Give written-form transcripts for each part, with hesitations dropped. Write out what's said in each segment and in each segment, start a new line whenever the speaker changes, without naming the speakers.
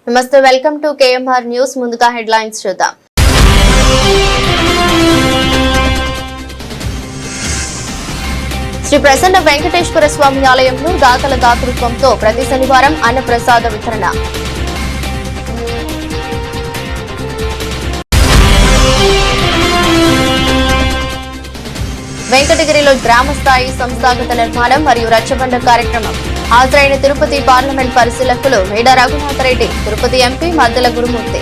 నమస్తే, welcome to KMR news. ముందుగా headlines చూద్దాం. శ్రీ ప్రసన్న వెంకటేశ్వర స్వామి ఆలయంలో దాతల దాతృత్వంతో ప్రతి శనివారం అన్నప్రసాద వితరణ. వెంకటగిరిలో గ్రామస్థాయి సంస్థాగత నిర్మాణం మరియు రచ్చబండ కార్యక్రమం. హాజరైన తిరుపతి పార్లమెంట్ పరిశీలకులు మేడ రఘునాథరెడ్డి, తిరుపతి ఎంపీ మద్దెల గురుమూర్తి.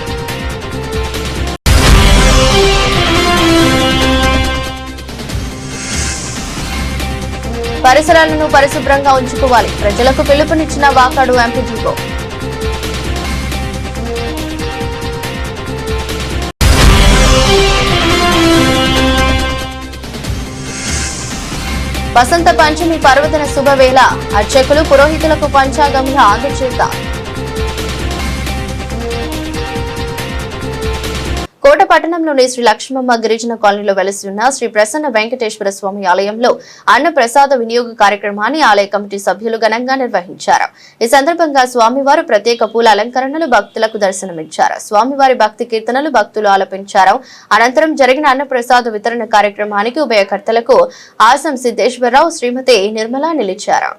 పరిసరాలను పరిశుభ్రంగా ఉంచుకోవాలి, ప్రజలకు పిలుపునిచ్చిన వాకాడు ఎంపీడీఓ. వసంత పంచమి పర్వదిన శుభవేళ. అర్చకులు పురోహితులకు పంచాంగంలో అందజేత. కోట పట్టణంలోని శ్రీ లక్ష్మమ్మ గిరిజన కాలనీలో వెలసి ఉన్న శ్రీ ప్రసన్న వెంకటేశ్వర స్వామి ఆలయంలో అన్న ప్రసాద వినియోగ కార్యక్రమాన్ని ఆలయ కమిటీ సభ్యులు ఘనంగా నిర్వహించారు. ఈ సందర్భంగా స్వామివారు ప్రత్యేక పూల అలంకరణలు భక్తులకు దర్శనమిచ్చారు. స్వామివారి భక్తి కీర్తనలు భక్తులు ఆలపించారు. అనంతరం జరిగిన అన్న ప్రసాద వితరణ కార్యక్రమానికి ఉభయకర్తలకు ఆసం సిద్దేశ్వరరావు, శ్రీమతి నిర్మల నిలిచారు.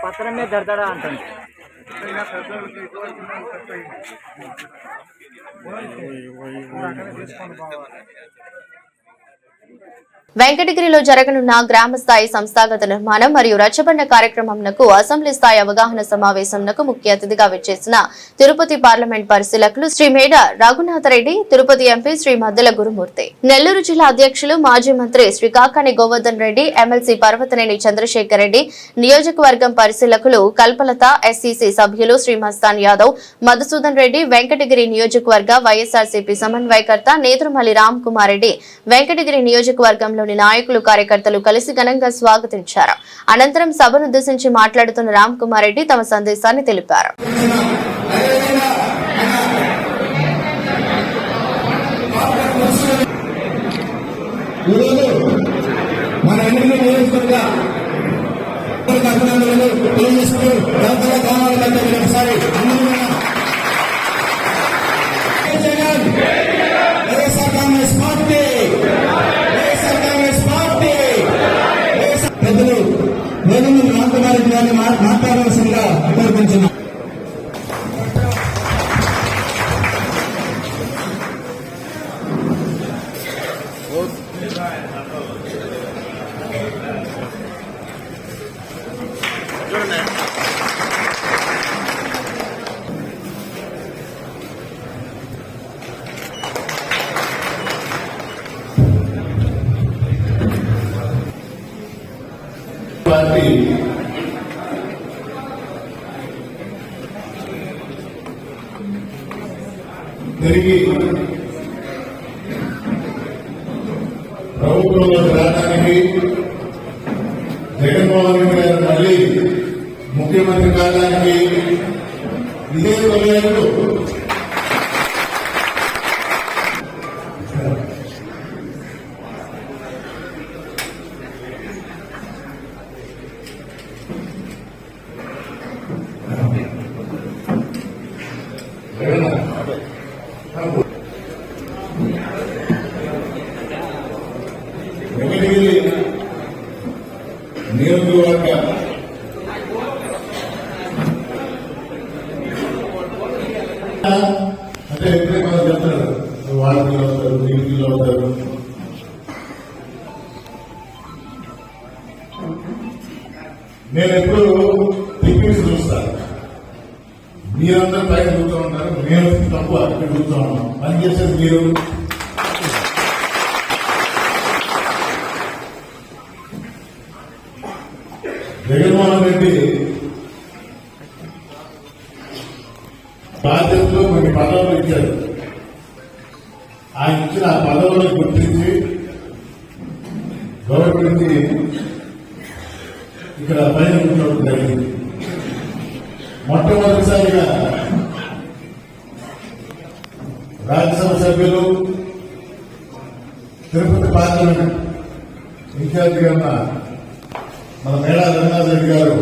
పత్రం మీద దడదడా అంటుంది.
వెంకటగిరిలో జరగనున్న గ్రామ స్థాయి సంస్థాగత నిర్మాణం మరియు రచ్చబండ కార్యక్రమంకు అసెంబ్లీ స్థాయి అవగాహన సమావేశంకు ముఖ్య అతిథిగా విచ్చేసిన తిరుపతి పార్లమెంట్ పరిశీలకులు శ్రీ మేడ రఘునాథరెడ్డి, తిరుపతి ఎంపీ శ్రీ మద్దెల గురుమూర్తి, నెల్లూరు జిల్లా అధ్యక్షులు మాజీ మంత్రి శ్రీ కాకాని గోవర్ధన్ రెడ్డి, ఎమ్మెల్సీ పర్వతనేని చంద్రశేఖర్ రెడ్డి, నియోజకవర్గం పరిశీలకులు కల్పలత, ఎస్సీసీ సభ్యులు శ్రీ మస్తాన్ యాదవ్, మధుసూదన్ రెడ్డి, వెంకటగిరి నియోజకవర్గ వైఎస్ఆర్సీపీ సమన్వయకర్త నేత్రమల్లి రామ్ కుమార్ రెడ్డి, వెంకటగిరి నియోజకవర్గంలో నాయకులు, కార్యకర్తలు కలిసి ఘనంగా స్వాగతించారు. అనంతరం సభనుద్దేశించి మాట్లాడుతున్న రామ్ కుమార్ రెడ్డి తమ సందేశాన్ని తెలిపారు.
మాట్లాడవలసిందిగా కోరుకుంటున్నాం. పార్టీ ప్రభుత్వంలోకి రావడానికి జగన్మోహన్ రెడ్డి గారు మళ్ళీ ముఖ్యమంత్రి కావడానికి ఇదే సమయంలో వెంకటగిరి నియోజకవర్గ అంటే ఎప్పుడే మనం చెప్తారు వాళ్ళకి అవుతారు వీటిలో అవుతారు. నేను ఎప్పుడు టిఫిన్స్ చూస్తాను. మీరందరూ పైన చూస్తూ ఉంటారు, మేము తక్కువ అక్కడ చూస్తూ ఉన్నాం. పని చేసేది మీరు. జగన్మోహన్ రెడ్డి బాధ్యతలో కొన్ని పదవులు ఇచ్చారు. ఆయన ఇచ్చిన ఆ పదవులను గుర్తించి గౌరవించి ఇక్కడ పైన కూర్చోవడం జరిగింది. మొట్టమొదటిసారిగా రాజ్యసభ సభ్యులు తిరుపతి పార్లమెంట్ ఇన్ఛార్జిగా ఉన్న మన మేడా రంగనాథ్ రెడ్డి గారు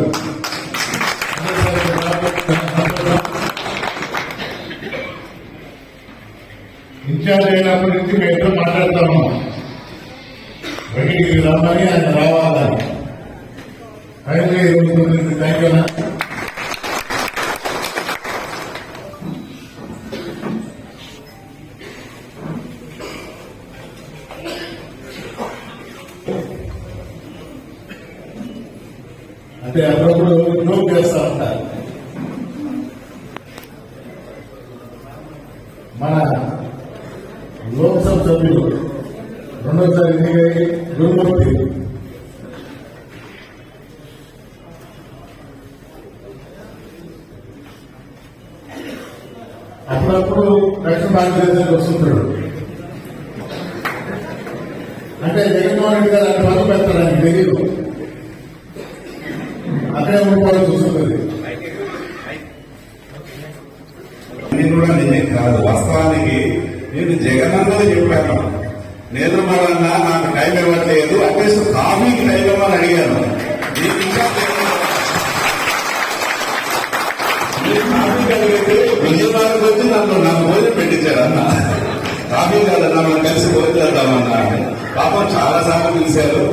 ఇన్ఛార్జ్ అయినప్పటి నుంచి మేము ఎప్పుడు మాట్లాడుతాము. వెంకటగిరి రమ్మని ఆయన రావాలని. అయితే థ్యాంక్ యూ. అంటే అప్పుడప్పుడు జోక్ చేస్తా ఉంటారు. మన లోక్సభ సభ్యులు రెండోసారి ఎన్నికై గురుమూర్తి అప్పుడప్పుడు దక్షిణ భారతదేశానికి వస్తుంటాడు. అంటే జగన్మోహన్ రెడ్డి గారు ఆయన పనులు పెడతారు, ఆయనకు తెలియదు. అక్కడే ఉండిపోవడం చూస్తుంది.
నేను కూడా నిజం కాదు. వాస్తవానికి నేను జగనన్నది చెప్పాను. నేత్రమాలన్నా నాకు టైం ఇవ్వట్లేదు, అట్లీస్ట్ కాఫీకి టైం ఇవ్వమని అడిగాను. కాఫీ కలిగితే విజయవాడకు వచ్చి నాకు భోజనం పెట్టించారు అన్న. కాఫీ కాదన్నా మనం కలిసి భోజనం చేద్దామన్నా. పాపం చాలా సార్లు పిలిచారు.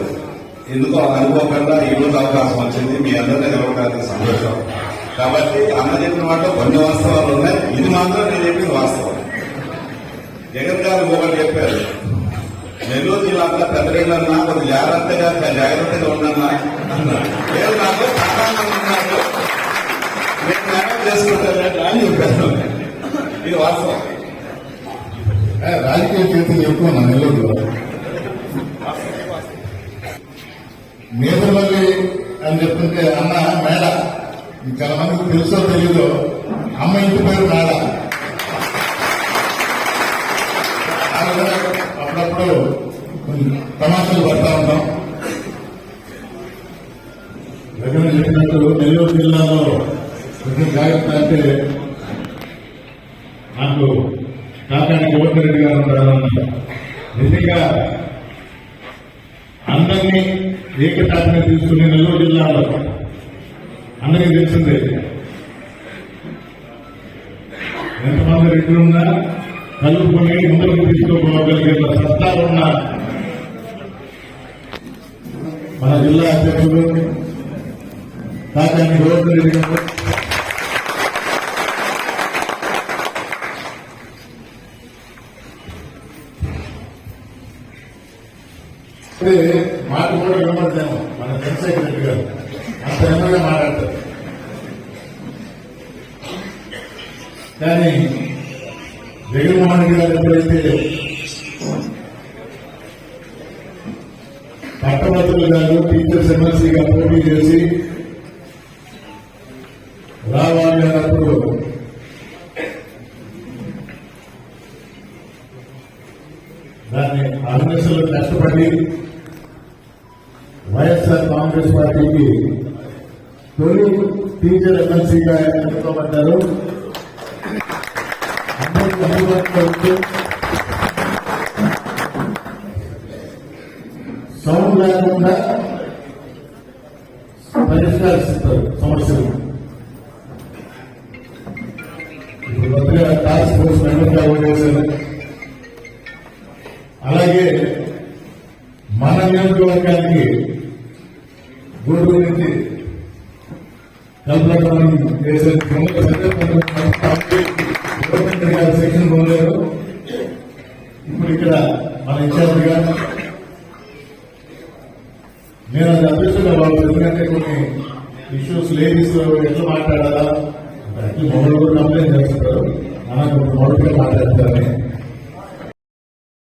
ఎందుకో అనుకోకుండా ఈ రోజు అవకాశం వచ్చింది. మీ అందరినీ నిలవడానికి సంతోషం. కాబట్టి అన్న చెప్పిన వాటిలో కొన్ని వాస్తవాలు ఉన్నాయి. ఇది మాత్రం నేను చెప్పింది వాస్తవం. జగన్ గారు ఒకటి చెప్పారు, నెల్లూరు జిల్లాలో పెద్దరెడ్లన్నా కొంచెం జాగ్రత్తగా ఉండన్నా అన్నారు. లేదు నాకు సాధారణంగా ఉన్నారు, నేను న్యాయం చేసుకుంటాను అని చెప్పాను. ఇది వాస్తవం.
రాజకీయ చేతులు ఎక్కువ నా నెల్లూరులో. నేతమల్లి అని చెప్తుంటే అన్న మేడ, చాలా మందికి తెలుసో తెలీదో, అమ్మ ఇంటి పేరు మేడ. అప్పుడప్పుడు తమాషాలు పడతా ఉంటాం. రజన చెప్పినట్టు నెల్లూరు జిల్లాలో కొంచెం జాగ్రత్త అంటే నాకు కాకాని గోవర్ధన్ రెడ్డి గారు ఉంటారన్నారు. నిజంగా అందరినీ ఏకతాటిని తీసుకుని నెల్లూరు జిల్లాలో అందరికీ తెలిసిందే. ఎంతమంది రెడ్లున్నా కలుపుకొని ముందుకు తీసుకోగలిగే సత్తా ఉన్న మన జిల్లా అధ్యక్షుడు కాకాని గోవర్ధన్ రెడ్డి గారు. మాట కూడా వినబడతాము. మన చంద్రశేఖర్ రెడ్డి గారు అంత నెమ్మదిగా మాట్లాడతారు. కానీ జగన్మోహన్ రెడ్డి గారు ఎప్పుడైతే పట్టభద్రులు గారు టీచర్స్ ఎమ్మెల్సీగా పోటీ చేసి రావాలి అన్నప్పుడు దాన్ని అవినీతిలో కష్టపడి వైఎస్ఆర్ కాంగ్రెస్ పార్టీకి తొలి టీచర్ ఎమ్మెల్సీగా ఎన్నుకోబడ్డారు. అందరికీ అందుబాటులో ఉంటూ సౌండ్ లేకుండా పరిష్కరిస్తారు సమస్యలు. ఇప్పుడు కొత్తగా టాస్క్ ఫోర్స్ మెంబర్గా ఓటేశారు. అలాగే మన నియోజకవర్గానికి గూడూరు నుంచి కల్పన చేశారు. సెక్షన్ పోలేరు. ఇప్పుడు ఇక్కడ మన ఇన్ఛార్జిగా నేను అది అదృష్టంగా వాళ్ళు, ఎందుకంటే కొన్ని ఇష్యూస్ లేడీస్ ఎట్లా మాట్లాడాలా అట్లా మొదలు కూడా కంప్లైంట్ చేస్తారు, నాకు మొదలుగా మాట్లాడతారని.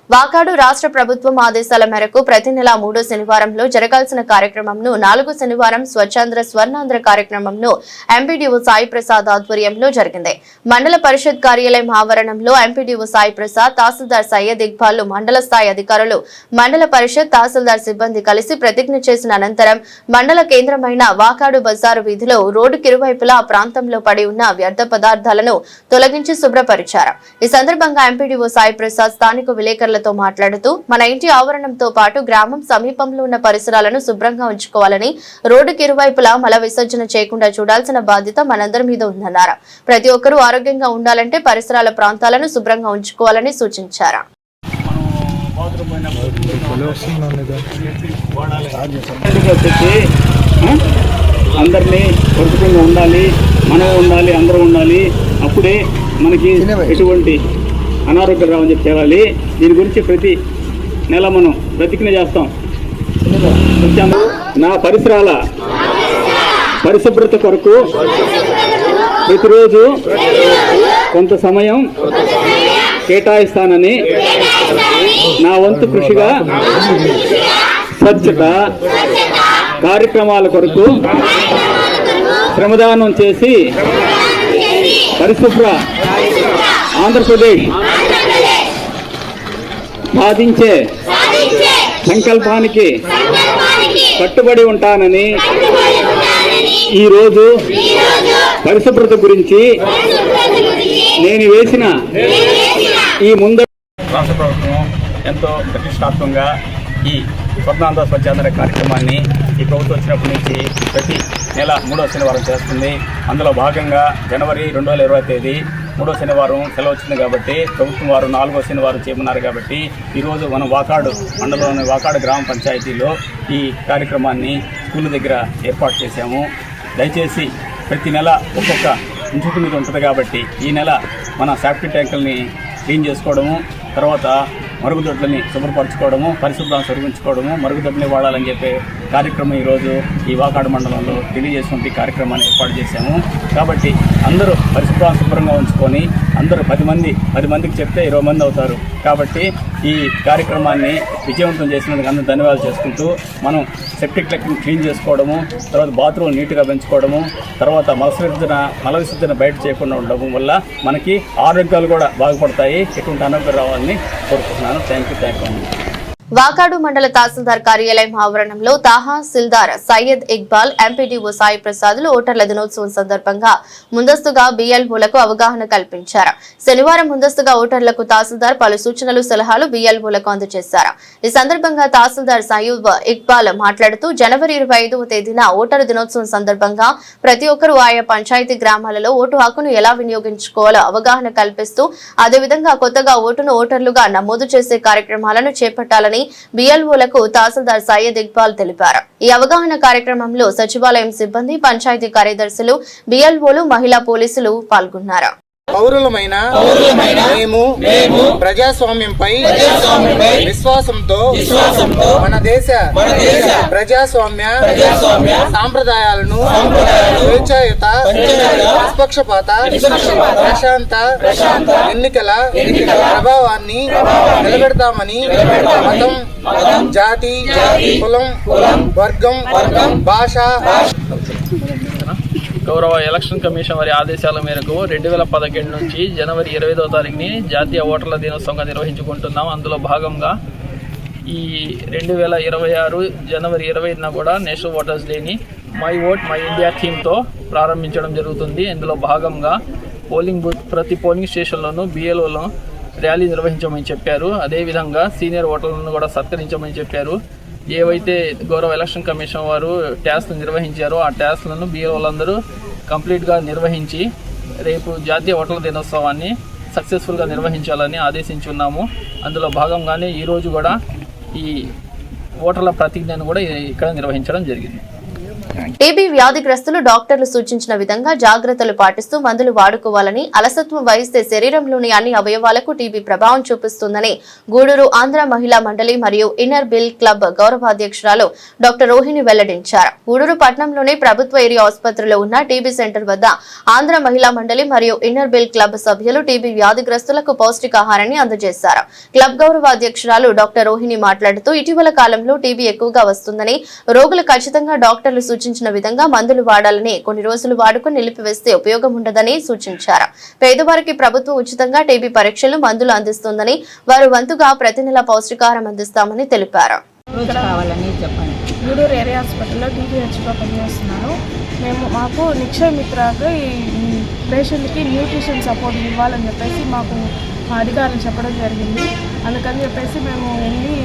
వాకాడు రాష్ట్ర ప్రభుత్వం ఆదేశాల మేరకు ప్రతి నెల 3వ శనివారంలో జరగాల్సిన కార్యక్రమంను 4వ శనివారం స్వచ్ఛాంధ్ర స్వర్ణాంధ్ర కార్యక్రమంను ఎంపీడీఓ సాయి ప్రసాద్ ఆధ్వర్యంలో జరిగింది. మండల పరిషత్ కార్యాలయం ఆవరణంలో ఎంపీడీఓ సాయి ప్రసాద్, తహసీల్దార్ సయ్యద్ ఇక్బాల్, మండల స్థాయి అధికారులు, మండల పరిషత్ తహసీల్దార్ సిబ్బంది కలిసి ప్రతిజ్ఞ చేసిన అనంతరం మండల కేంద్రమైన వాకాడు బజారు వీధిలో రోడ్డుకి ఇరువైపులా ప్రాంతంలో పడి ఉన్న వ్యర్థ పదార్థాలను తొలగించి శుభ్రపరిచారు. ఈ సందర్భంగా ఎంపీడీఓ సాయి ప్రసాద్ స్థానిక విలేకరులతో మాట్లాడుతూ మన ఇంటి ఆవరణంతో పాటు గ్రామం సమీపంలో ఉన్న పరిసరాలను శుభ్రంగా ఉంచుకోవాలని, రోడ్డుకి ఇరువైపులా మల విసర్జన చేయకుండా చూడాల్సిన బాధ్యత మనందరి మీద ఉందన్నారు. ప్రతి ఒక్కరూ ఆరోగ్యంగా ఉండాలంటే పరిసరాల ప్రాంతాలను శుభ్రంగా ఉంచుకోవాలని సూచించారు.
అందరినీ పరిశుభ్రంగా ఉండాలి, మనం ఉండాలి, అందరూ ఉండాలి. అప్పుడే మనకి ఎటువంటి అనారోగ్యం రావని చెప్పి చేయాలి. దీని గురించి ప్రతి నెల మనం ప్రతిజ్ఞ చేస్తాం. నా పరిసరాల పరిశుభ్రత కొరకు ప్రతిరోజు కొంత సమయం కేటాయిస్తానని, నా వంతు కృషిగా స్వచ్ఛత కార్యక్రమాల కొరకు శ్రమదానం చేసి పరిశుభ్ర ఆంధ్రప్రదేశ్ సాధించే సంకల్పానికి కట్టుబడి ఉంటానని ఈరోజు పరిశుభ్రత గురించి నేను వేసిన ఈ ముందు రాష్ట్ర ప్రభుత్వం ఎంతో ప్రతిష్టాత్మకంగా ఈ స్వర్ణాంధ్ర స్వచ్ఛాంధ్ర కార్యక్రమాన్ని ఈ ప్రభుత్వం వచ్చినప్పటి నుంచి ప్రతి నెల 3వ శనివారం చేస్తుంది. అందులో భాగంగా జనవరి 2020 తేదీ 3వ శనివారం సెలవు వచ్చింది కాబట్టి ప్రభుత్వం వారు 4వ శనివారం చేయమన్నారు. కాబట్టి ఈరోజు మనం వాకాడు మండలంలోని వాకాడు గ్రామ పంచాయతీలో ఈ కార్యక్రమాన్ని స్కూల్ దగ్గర ఏర్పాటు చేశాము. దయచేసి ప్రతి నెల ఒక్కొక్క ఇంచుకు మీద ఉంటుంది కాబట్టి ఈ నెల మన సేఫ్టీ ట్యాంకుల్ని క్లీన్ చేసుకోవడము, తర్వాత మరుగుదొడ్లని శుభ్రపరచుకోవడము, పరిశుభ్రం సరిగించుకోవడము, మరుగుదొడ్లని వాడాలని చెప్పే కార్యక్రమం ఈరోజు ఈ వాకాడు మండలంలో తెలియజేసుకుంటే కార్యక్రమాన్ని ఏర్పాటు చేశాము. కాబట్టి అందరూ పరిశుభ్రం శుభ్రంగా ఉంచుకొని అందరూ 10 మందికి చెప్తే 20 మంది అవుతారు. కాబట్టి ఈ కార్యక్రమాన్ని విజయవంతం చేసినందుకు అందరూ ధన్యవాదాలు చేసుకుంటూ, మనం సెప్టిక్ ట్యాంక్ని క్లీన్ చేసుకోవడము, తర్వాత బాత్రూమ్ నీట్గా పెంచుకోవడము, తర్వాత మల విసర్జన బయట చేయకుండా ఉండడం వల్ల మనకి ఆరోగ్యాలు కూడా బాగుపడతాయి. ఎటువంటి అనారోగ్యం రావాలని కోరుకుంటున్నాను. Thank you.
వాకాడు మండల తహసీల్దార్ కార్యాలయం ఆవరణంలో తహసీల్దార్ సయ్యద్ ఇక్బాల్, ఎంపీడీఓ సాయి ప్రసాద్లు ఓటర్ల దినోత్సవం సందర్భంగా ముందస్తుగా BLOలకు అవగాహన కల్పించారు. శనివారం ముందస్తుగా ఓటర్లకు తహసీల్దార్ పలు సూచనలు, సలహాలు BLOలకు అందజేశారు. ఈ సందర్భంగా తహసీల్దార్ సయ్యద్ ఇక్బాల్ మాట్లాడుతూ జనవరి 25వ తేదీన ఓటరు దినోత్సవం సందర్భంగా ప్రతి ఒక్కరూ ఆయా పంచాయతీ గ్రామాలలో ఓటు హక్కును ఎలా వినియోగించుకోవాలో అవగాహన కల్పిస్తూ, అదేవిధంగా కొత్తగా ఓటర్లుగా నమోదు చేసే కార్యక్రమాలను చేపట్టాలని BLOలకు తహసీల్దార్ సయ్యద్ ఇక్బాల్ తెలిపారు. ఈ అవగాహన కార్యక్రమంలో సచివాలయం సిబ్బంది, పంచాయతీ కార్యదర్శులు, BLOలు, మహిళా పోలీసులు పాల్గొన్నారు.
పౌరులమైన మేము ప్రజాస్వామ్యంపై విశ్వాసంతో మన దేశ ప్రజాస్వామ్య సాంప్రదాయాలను స్వేచ్ఛాయుత, నిష్పక్షపాత, ప్రశాంత ఎన్నికల ప్రభావాన్ని నిలబెడతామని మతం, జాతి, కులం, వర్గం, భాష
గౌరవ ఎలక్షన్ కమిషన్ వారి ఆదేశాల మేరకు 2017 నుంచి జనవరి 25వ తారీఖుని జాతీయ ఓటర్ల దినోత్సవంగా నిర్వహించుకుంటున్నాం. అందులో భాగంగా ఈ 2026 జనవరి 20న కూడా నేషనల్ ఓటర్స్ డేని మై ఓట్ మై ఇండియా థీమ్తో ప్రారంభించడం జరుగుతుంది. ఇందులో భాగంగా పోలింగ్ బూత్ ప్రతి పోలింగ్ స్టేషన్లోనూ BLOలను ర్యాలీ నిర్వహించమని చెప్పారు. అదేవిధంగా సీనియర్ ఓటర్లను కూడా సత్కరించమని చెప్పారు. ఏవైతే గౌరవ ఎలక్షన్ కమిషన్ వారు ట్యాస్లు నిర్వహించారో ఆ ట్యాస్లను BLOలందరూ కంప్లీట్గా నిర్వహించి రేపు జాతీయ ఓటర్ల దినోత్సవాన్ని సక్సెస్ఫుల్గా నిర్వహించాలని ఆదేశించున్నాము. అందులో భాగంగానే ఈరోజు కూడా ఈ ఓటర్ల ప్రతిజ్ఞను కూడా ఇక్కడ నిర్వహించడం జరిగింది.
టీబీ వ్యాధిగ్రస్తులు డాక్టర్లు సూచించిన విధంగా జాగ్రత్తలు పాటిస్తూ మందులు వాడుకోవాలని, అలసత్వం వహిస్తే శరీరంలోని అన్ని అవయవాలకు టీబీ ప్రభావం చూపిస్తుందని గూడూరు ఆంధ్ర మహిళా మండలి మరియు ఇన్నర్ బిల్ క్లబ్ గౌరవాధ్యక్షురాలు డాక్టర్ రోహిణి వెల్లడించారు. గూడూరు పట్టణంలోని ప్రభుత్వ ఏరియా ఆసుపత్రిలో ఉన్న టీబీ సెంటర్ వద్ద ఆంధ్ర మహిళా మండలి మరియు ఇన్నర్ బిల్ క్లబ్ సభ్యులు టీబీ వ్యాధిగ్రస్తులకు పౌష్టికాహారాన్ని అందజేశారు. క్లబ్ గౌరవాధ్యక్షురాలు డాక్టర్ రోహిణి మాట్లాడుతూ ఇటీవల కాలంలో టీబీ ఎక్కువగా వస్తుందని, రోగులు ఖచ్చితంగా డాక్టర్లు సూచించిన విధంగా మందులు వాడాలని, కొన్ని రోజులు వాడుకుని నిలిపివేస్తే ఉపయోగం ఉండదని సూచించారు. పేదవారికి ప్రభుత్వం ఉచితంగా టీబీ పరీక్షలు, మందులు అందిస్తుందని, వారు వంతుగా ప్రతి నెల పౌష్టికాహారం అందిస్తామని తెలిపారు.
గూడూరు ఏరియా హాస్పిటల్లో DPHగా పనిచేస్తున్నాను. మాకు నిక్షయ మిత్రకి పేషెంట్కి న్యూట్రిషన్ సపోర్ట్ ఇవ్వాలని చెప్పేసి మాకు అధికారులు చెప్పడం జరిగింది. అందుకని చెప్పేసి మేము వెళ్ళి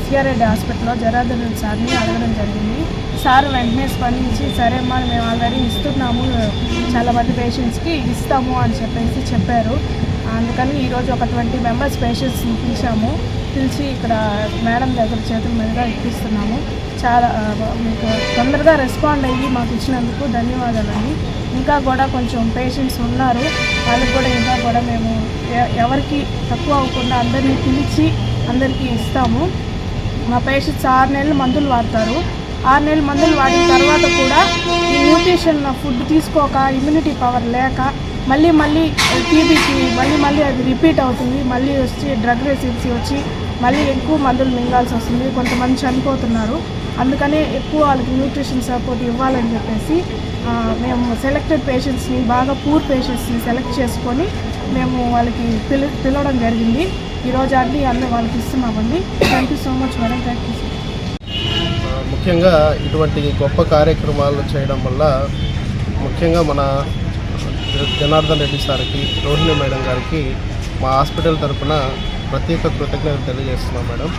CRD హాస్పిటల్లో జనార్దన్ సార్ని అడగడం జరిగింది. సార్ వెంటనే స్పందించి సరే అమ్మా మేము ఆల్రెడీ ఇస్తున్నాము, చాలామంది పేషెంట్స్కి ఇస్తాము అని చెప్పేసి చెప్పారు. అందుకని ఈరోజు ఒక 20 మెంబర్స్ పేషెంట్స్ని పిలిచి ఇక్కడ మేడం దగ్గర చేతుల మీదుగా ఇప్పిస్తున్నాము. చాలా మీకు తొందరగా రెస్పాండ్ అయ్యి మాకు ఇచ్చినందుకు ధన్యవాదాలండి. ఇంకా కూడా కొంచెం పేషెంట్స్ ఉన్నారు, వాళ్ళకి కూడా ఇంకా కూడా మేము ఎవరికి తక్కువ అవ్వకుండా అందరినీ పిలిచి అందరికీ ఇస్తాము. మా పేషెంట్స్ 6 నెలలు మందులు వాడతారు. 6 నెలలు మందులు వాడిన తర్వాత కూడా ఈ న్యూట్రిషన్ ఫుడ్ తీసుకోక, ఇమ్యూనిటీ పవర్ లేక మళ్ళీ టీబీకి మళ్ళీ అది రిపీట్ అవుతుంది. మళ్ళీ వచ్చి డ్రగ్ రెసిడెన్సీ వచ్చి మళ్ళీ ఎక్కువ మందులు మింగాల్సి వస్తుంది. కొంతమంది చనిపోతున్నారు. అందుకనే ఎక్కువ వాళ్ళకి న్యూట్రిషన్ సపోర్ట్ ఇవ్వాలని చెప్పేసి మేము సెలెక్టెడ్ పేషెంట్స్ని, బాగా పూర్ పేషెంట్స్ని సెలెక్ట్ చేసుకొని మేము వాళ్ళకి పిలవడం జరిగింది. ఈరోజు అందరూ వాళ్ళకి ఇస్తున్నామండి. Thank you so much madam. Thank you.
ముఖ్యంగా ఇటువంటి గొప్ప కార్యక్రమాలు చేయడం వల్ల ముఖ్యంగా మన జనార్దన్ రెడ్డి సార్కి, రోహిణి మేడం గారికి మా హాస్పిటల్ తరఫున ప్రత్యేక కృతజ్ఞతలు తెలియజేస్తున్నాం మేడం.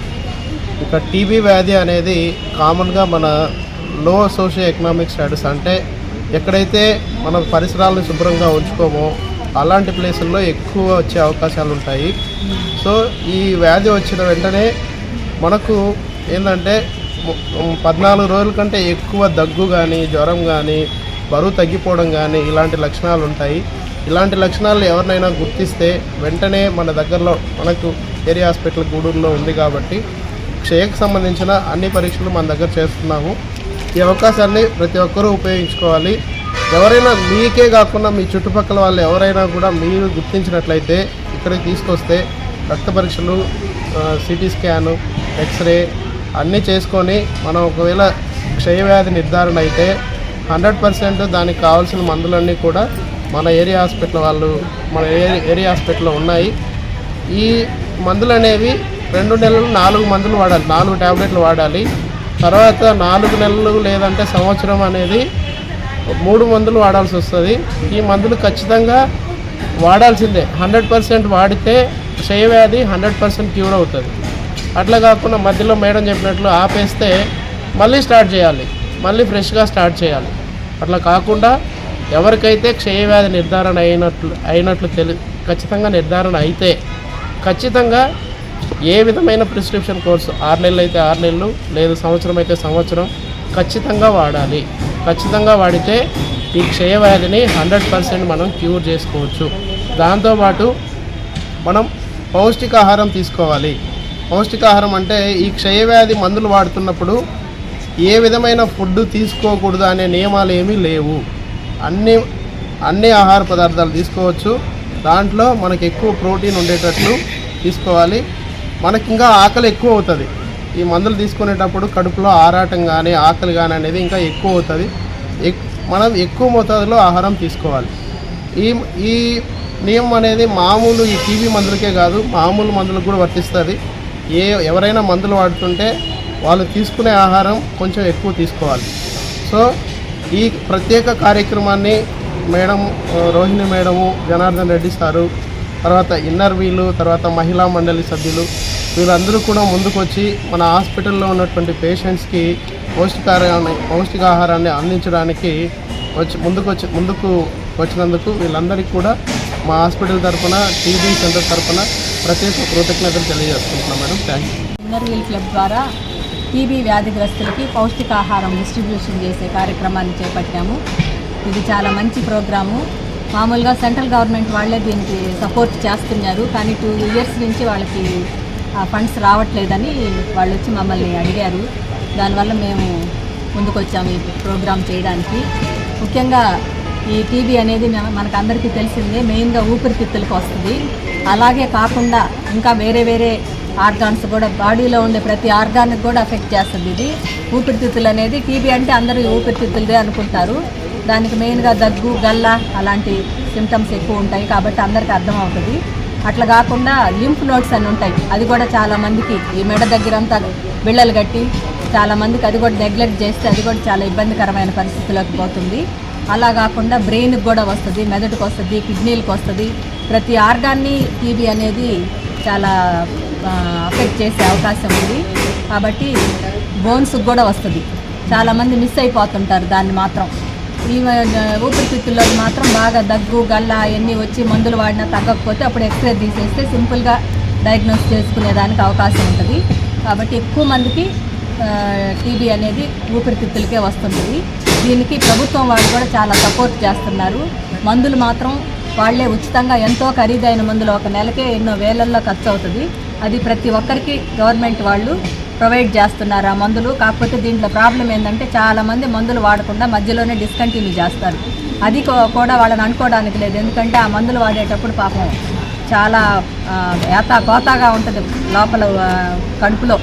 ఇక టీబీ వ్యాధి అనేది కామన్గా మన లో సోషియో ఎకనామిక్ స్టేటస్, అంటే ఎక్కడైతే మన పరిసరాలను శుభ్రంగా ఉంచుకోమో అలాంటి ప్లేసుల్లో ఎక్కువ వచ్చే అవకాశాలు ఉంటాయి. సో ఈ వ్యాధి వచ్చిన వెంటనే మనకు ఏంటంటే 14 రోజుల కంటే ఎక్కువ దగ్గు కానీ, జ్వరం కానీ, బరువు తగ్గిపోవడం కానీ ఇలాంటి లక్షణాలు ఉంటాయి. ఇలాంటి లక్షణాలు ఎవరినైనా గుర్తిస్తే వెంటనే మన దగ్గరలో మనకు ఏరియా హాస్పిటల్ గూడూరులో ఉంది కాబట్టి క్షయకు సంబంధించిన అన్ని పరీక్షలు మన దగ్గర చేస్తున్నాము. ఈ అవకాశాన్ని ప్రతి ఒక్కరూ ఉపయోగించుకోవాలి. ఎవరైనా మీకే కాకుండా మీ చుట్టుపక్కల వాళ్ళు ఎవరైనా కూడా మీరు గుర్తించినట్లయితే ఇక్కడికి తీసుకొస్తే రక్త పరీక్షలు, సిటీ స్కాను, ఎక్స్రే అన్నీ చేసుకొని మనం ఒకవేళ క్షయవ్యాధి నిర్ధారణ అయితే 100% దానికి కావాల్సిన మందులన్నీ కూడా మన ఏరియా హాస్పిటల్లో ఉన్నాయి. ఈ మందులు అనేవి 2 నెలలు 4 మందులు వాడాలి, 4 ట్యాబ్లెట్లు వాడాలి. తర్వాత 4 నెలలు లేదంటే సంవత్సరం అనేది 3 మందులు వాడాల్సి వస్తుంది. ఈ మందులు ఖచ్చితంగా వాడాల్సిందే. 100% వాడితే క్షయవ్యాధి 100% క్యూర్ అవుతుంది. అట్లా కాకుండా మధ్యలో మేడం చెప్పినట్లు ఆపేస్తే మళ్ళీ స్టార్ట్ చేయాలి, మళ్ళీ ఫ్రెష్గా స్టార్ట్ చేయాలి. అట్లా కాకుండా ఎవరికైతే క్షయవ్యాధి నిర్ధారణ అయినట్లు ఖచ్చితంగా నిర్ధారణ అయితే ఖచ్చితంగా ఏ విధమైన ప్రిస్క్రిప్షన్ కోర్సు 6 నెలలు అయితే 6 నెలలు, లేదు సంవత్సరం అయితే సంవత్సరం ఖచ్చితంగా వాడాలి. ఖచ్చితంగా వాడితే ఈ క్షయవ్యాధిని 100% మనం క్యూర్ చేసుకోవచ్చు. దాంతోపాటు మనం పౌష్టికాహారం తీసుకోవాలి. పౌష్టికాహారం అంటే ఈ క్షయవ్యాధి మందులు వాడుతున్నప్పుడు ఏ విధమైన ఫుడ్ తీసుకోకూడదు అనే నియమాలు ఏమీ లేవు. అన్ని ఆహార పదార్థాలు తీసుకోవచ్చు. దాంట్లో మనకు ఎక్కువ ప్రోటీన్ ఉండేటట్లు తీసుకోవాలి. మనకి ఇంకా ఆకలి ఎక్కువ అవుతుంది. ఈ మందులు తీసుకునేటప్పుడు కడుపులో ఆరాటం కానీ, ఆకలి కానీ అనేది ఇంకా ఎక్కువ అవుతుంది. మనం ఎక్కువ మోతాదులో ఆహారం తీసుకోవాలి. ఈ నియమం అనేది మామూలు ఈ టీబీ మందులకే కాదు, మామూలు మందులకు కూడా వర్తిస్తుంది. ఎవరైనా మందులు వాడుతుంటే వాళ్ళు తీసుకునే ఆహారం కొంచెం ఎక్కువ తీసుకోవాలి. సో ఈ ప్రత్యేక కార్యక్రమాన్ని madam Rohini madam, Janardhan Reddy sir, తర్వాత ఇన్నర్ వీలు, తర్వాత మహిళా మండలి సభ్యులు వీళ్ళందరూ కూడా ముందుకొచ్చి మన హాస్పిటల్లో ఉన్నటువంటి పేషెంట్స్కి పౌష్టికాహారాన్ని అందించడానికి ముందుకు వచ్చినందుకు వీళ్ళందరికీ కూడా మా హాస్పిటల్ తరఫున, టీబీ సెంటర్ తరఫున ప్రత్యేక కృతజ్ఞతలు తెలియజేసుకుంటున్నాం madam. Thank you.
Inner Wheel Club ద్వారా టీబీ వ్యాధిగ్రస్తులకి పౌష్టికాహారం డిస్ట్రిబ్యూషన్ చేసే కార్యక్రమాన్ని చేపట్టాము. ఇది చాలా మంచి ప్రోగ్రాము. మామూలుగా సెంట్రల్ గవర్నమెంట్ వాళ్ళే దీనికి సపోర్ట్ చేస్తున్నారు, కానీ 2 years నుంచి వాళ్ళకి ఫండ్స్ రావట్లేదని వాళ్ళు వచ్చి మమ్మల్ని అడిగారు. దానివల్ల మేము ముందుకొచ్చాము ఈ ప్రోగ్రాం చేయడానికి. ముఖ్యంగా ఈ టీబీ అనేది మనకు అందరికీ తెలిసిందే, మెయిన్గా ఊపిరితిత్తులకు వస్తుంది. అలాగే కాకుండా ఇంకా వేరే ఆర్గాన్స్ కూడా, బాడీలో ఉండే ప్రతి ఆర్గాన్కి కూడా ఎఫెక్ట్ చేస్తుంది ఇది. ఊపిరితిత్తులు అనేది టీబీ అంటే అందరూ ఊపిరితిత్తులదే అనుకుంటారు. దానికి మెయిన్గా దగ్గు, గల్ల అలాంటి సిమ్టమ్స్ ఎక్కువ ఉంటాయి కాబట్టి అందరికీ అర్థమవుతుంది. అట్లా కాకుండా లింఫ్ నోడ్స్ అని ఉంటాయి, అది కూడా చాలామందికి ఈ మెడ దగ్గరంతా బిళ్ళలు కట్టి చాలామందికి అది కూడా నెగ్లెక్ట్ చేస్తే అది కూడా చాలా ఇబ్బందికరమైన పరిస్థితుల్లోకి పోతుంది. అలా కాకుండా బ్రెయిన్కి కూడా వస్తుంది, మెదడుకు వస్తుంది, కిడ్నీలకు వస్తుంది. ప్రతి ఆర్గాన్ని టీబీ అనేది చాలా అఫెక్ట్ చేసే అవకాశం ఉంది. కాబట్టి బోన్స్కి కూడా వస్తుంది. చాలామంది మిస్ అయిపోతుంటారు దాన్ని మాత్రం. ఈ ఊపిరితిత్తుల్లో మాత్రం బాగా దగ్గు, గల్ల అవన్నీ వచ్చి మందులు వాడినా తగ్గకపోతే అప్పుడు ఎక్స్రే తీసేస్తే సింపుల్గా డయాగ్నోస్ చేసుకునేదానికి అవకాశం ఉంటుంది. కాబట్టి ఎక్కువ మందికి టీబీ అనేది ఊపిరితిత్తులకే వస్తుంది. దీనికి ప్రభుత్వం వాళ్ళు కూడా చాలా సపోర్ట్ చేస్తున్నారు. మందులు మాత్రం వాళ్ళే ఉచితంగా, ఎంతో ఖరీదైన మందులు ఒక నెలకే ఎన్నో వేలల్లో ఖర్చు అవుతుంది. అది ప్రతి ఒక్కరికి గవర్నమెంట్ వాళ్ళు ప్రొవైడ్ చేస్తున్నారు ఆ మందులు. కాకపోతే దీంట్లో ప్రాబ్లం ఏంటంటే చాలామంది మందులు వాడకుండా మధ్యలోనే డిస్కంటిన్యూ చేస్తారు. అది కూడా వాళ్ళని అనుకోవడానికి లేదు, ఎందుకంటే ఆ మందులు వాడేటప్పుడు పాపం చాలా కోతాగా ఉంటుంది లోపల కడుపులో.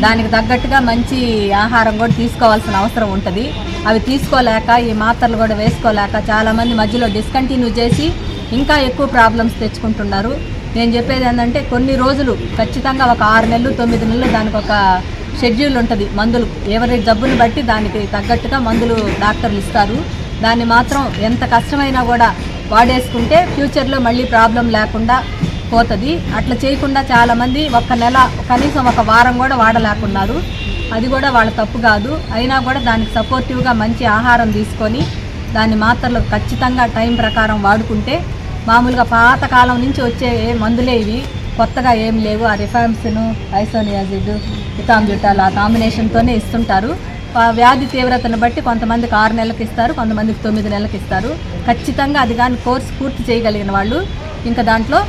దానికి తగ్గట్టుగా మంచి ఆహారం కూడా తీసుకోవాల్సిన అవసరం ఉంటుంది. అవి తీసుకోలేక, ఈ మాత్రలు కూడా వేసుకోలేక చాలామంది మధ్యలో డిస్కంటిన్యూ చేసి ఇంకా ఎక్కువ ప్రాబ్లమ్స్ తెచ్చుకుంటున్నారు. నేను చెప్పేది ఏంటంటే కొన్ని రోజులు ఖచ్చితంగా ఒక 6 నెలలు 9 నెలలు దానికి ఒక షెడ్యూల్ ఉంటుంది. మందులు ఎవరి జబ్బుని బట్టి దానికి తగ్గట్టుగా మందులు డాక్టర్లు ఇస్తారు. దాన్ని మాత్రం ఎంత కష్టమైనా కూడా వాడేసుకుంటే ఫ్యూచర్లో మళ్ళీ ప్రాబ్లం లేకుండా పోతుంది. అట్లా చేయకుండా చాలామంది ఒక నెల, కనీసం ఒక వారం కూడా వాడలేకున్నారు. అది కూడా వాళ్ళ తప్పు కాదు. అయినా కూడా దానికి సపోర్టివ్గా మంచి ఆహారం తీసుకొని దాన్ని మాత్రలు ఖచ్చితంగా టైం ప్రకారం వాడుకుంటే, మామూలుగా పాతకాలం నుంచి వచ్చే మందులే ఇవి, కొత్తగా ఏం లేవు. ఆ రిఫాంప్సిన్, ఐసోనియాజిడ్, ఇథాంబ్యూటాల్ ఆ కాంబినేషన్తోనే ఇస్తుంటారు. వ్యాధి తీవ్రతను బట్టి కొంతమందికి 6 నెలలకు ఇస్తారు, కొంతమందికి 9 నెలలకు ఇస్తారు. ఖచ్చితంగా అది కానీ కోర్స్ పూర్తి చేయగలిగిన వాళ్ళు ఇంకా దాంట్లో